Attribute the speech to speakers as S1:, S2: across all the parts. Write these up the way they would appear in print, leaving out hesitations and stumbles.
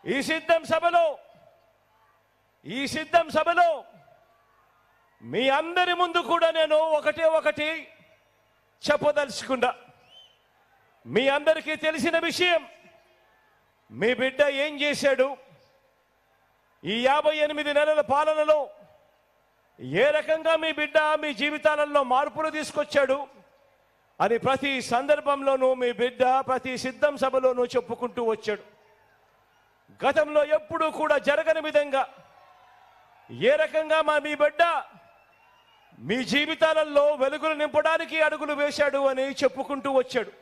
S1: ఈ సిద్ధం సభలో మీ అందరి ముందు కూడా నేను ఒకటి చెప్పదలుచుకున్నా. మీ అందరికీ తెలిసిన విషయం, మీ బిడ్డ ఏం చేశాడు, ఈ 58 నెలల పాలనలో ఏ రకంగా మీ బిడ్డ మీ జీవితాలలో మార్పులు తీసుకొచ్చాడు అని ప్రతి సందర్భంలోనూ మీ బిడ్డ ప్రతి సిద్ధం సభలోనూ చెప్పుకుంటూ వచ్చాడు. గతంలో ఎప్పుడూ కూడా జరగని విధంగా ఏ రకంగా మీ బిడ్డ మీ జీవితాలలో వెలుగులు నింపడానికి అడుగులు వేశాడు అని చెప్పుకుంటూ వచ్చాడు.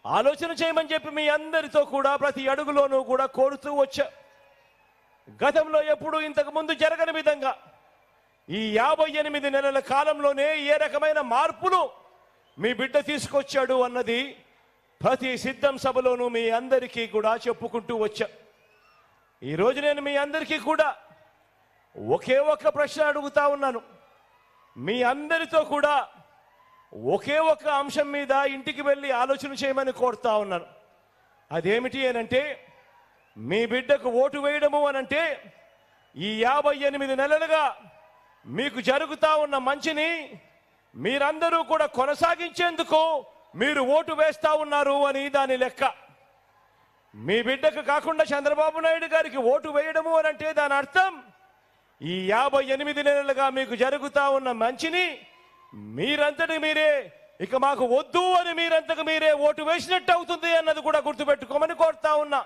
S1: ఆలోచన చేయమని చెప్పి మీ అందరితో కూడా ప్రతి అడుగులోనూ కూడా కోరుతూ వచ్చా. గతంలో ఎప్పుడు ఇంతకు ముందు జరగని విధంగా ఈ 58 నెలల కాలంలోనే ఏ రకమైన మార్పులు మీ బిడ్డ తీసుకొచ్చాడు అన్నది ప్రతి సిద్ధం సభలోనూ మీ అందరికీ కూడా చెప్పుకుంటూ వచ్చా. ఈరోజు నేను మీ అందరికీ కూడా ఒకే ఒక్క ప్రశ్న అడుగుతా ఉన్నాను. మీ అందరితో కూడా ఒకే ఒక్క అంశం మీద ఇంటికి వెళ్ళి ఆలోచన చేయమని కోరుతా ఉన్నాను. అదేమిటి అనంటే, మీ బిడ్డకు ఓటు వేయడము అనంటే ఈ 58 నెలలుగా మీకు జరుగుతా ఉన్న మంచిని మీరందరూ కూడా కొనసాగించేందుకు మీరు ఓటు వేస్తా ఉన్నారు అని దాని లెక్క. మీ బిడ్డకు కాకుండా చంద్రబాబు నాయుడు గారికి ఓటు వేయడము అనంటే దాని అర్థం ఈ 58 నెలలుగా మీకు జరుగుతా ఉన్న మంచిని మీరంతటి మీరే ఇక మాకు వద్దు అని మీరంతకు మీరే ఓటు వేసినట్టు అవుతుంది అన్నది కూడా గుర్తుపెట్టుకోమని కోరుతా ఉన్నా.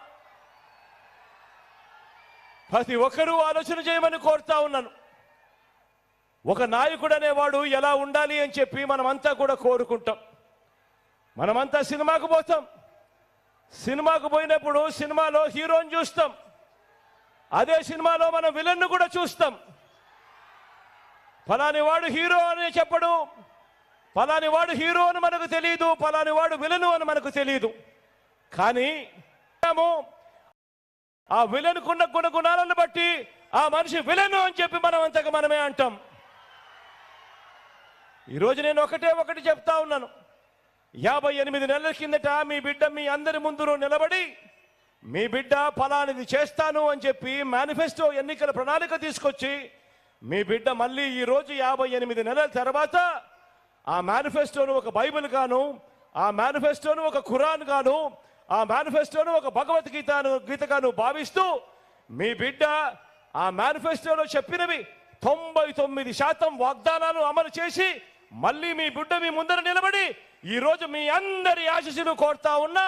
S1: ప్రతి ఒక్కరూ ఆలోచన చేయమని కోరుతా ఉన్నాను. ఒక నాయకుడు అనేవాడు ఎలా ఉండాలి అని చెప్పి మనమంతా కూడా కోరుకుంటాం. మనమంతా సినిమాకు పోతాం. సినిమాకు పోయినప్పుడు సినిమాలో హీరోని చూస్తాం. అదే సినిమాలో మనం విలన్ను కూడా చూస్తాం. ఫలాని వాడు హీరో అని చెప్పడు, ఫలాని వాడు హీరో అని మనకు తెలియదు, ఫలాని వాడు విలను అని మనకు తెలియదు. కానీ ఆ విలనుకున్న గుణగుణాలను బట్టి ఆ మనిషి విలను అని చెప్పి మనం అంతగా మనమే అంటాం. ఈరోజు నేను ఒకటి చెప్తా ఉన్నాను. 58 నెలల కిందట మీ బిడ్డ మీ అందరి ముందు నిలబడి మీ బిడ్డ ఫలానిది చేస్తాను అని చెప్పి మేనిఫెస్టో ఎన్నికల ప్రణాళిక తీసుకొచ్చి మీ బిడ్డ మళ్ళీ ఈరోజు 58 నెలల తర్వాత ఆ మేనిఫెస్టోను ఒక బైబిల్ గాను, ఆ మేనిఫెస్టోను ఒక ఖురాన్ గాను, ఆ మేనిఫెస్టోను ఒక భగవద్గీతగాను భావిస్తూ మీ బిడ్డ ఆ మేనిఫెస్టోలో చెప్పినవి 99% వాగ్దానాలు అమలు చేసి మళ్ళీ మీ బిడ్డ మీ ముందర నిలబడి ఈరోజు మీ అందరి ఆశీస్సులు కోరుతా ఉన్నా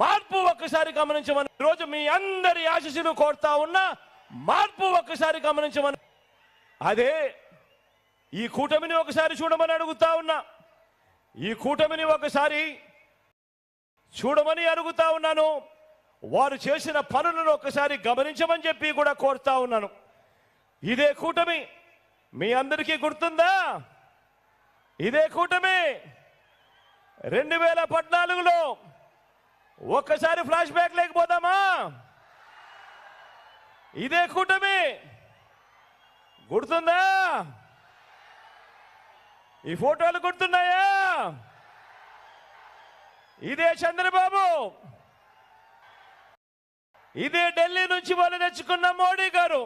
S1: మార్పు ఒక్కసారి గమనించమని, ఈరోజు మీ అందరి ఆశీస్సులు కోరుతా ఉన్నా మార్పు ఒక్కసారి గమనించమని, అదే ఈ కూటమిని ఒకసారి చూడమని అడుగుతా ఉన్నా. ఈ కూటమిని ఒకసారి చూడమని అడుగుతా ఉన్నాను. వారు చేసిన పనులను ఒకసారి గమనించమని చెప్పి కూడా కోరుతా ఉన్నాను. ఇదే కూటమి మీ అందరికీ గుర్తుందా? ఇదే కూటమి 2014లో ఒక్కసారి ఫ్లాష్ బ్యాక్ లేకపోదామా? ఇదే కూటమి గుర్తుందా? ఈ ఫోటోలు గుర్తున్నాయా? ఇదే చంద్రబాబు, ఇదే ఢిల్లీ నుంచి వాళ్ళు తెచ్చుకున్న మోడీ గారు.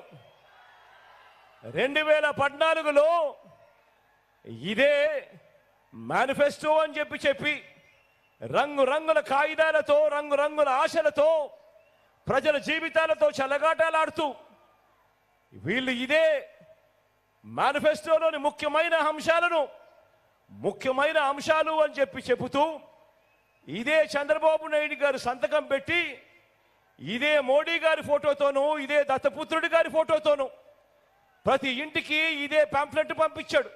S1: 2014లో ఇదే మేనిఫెస్టో అని చెప్పి రంగురంగుల కాగితాలతో రంగురంగుల ఆశలతో ప్రజల జీవితాలతో చెలగాటలాడుతూ వీళ్ళు ఇదే మేనిఫెస్టోలోని ముఖ్యమైన అంశాలు అని చెబుతూ ఇదే చంద్రబాబు నాయుడు గారు సంతకం పెట్టి ఇదే మోడీ గారి ఫోటోతోనూ ఇదే దత్తపుత్రుడి గారి ఫోటోతోనూ ప్రతి ఇంటికి ఇదే పాంప్లెట్ పంపించాడు.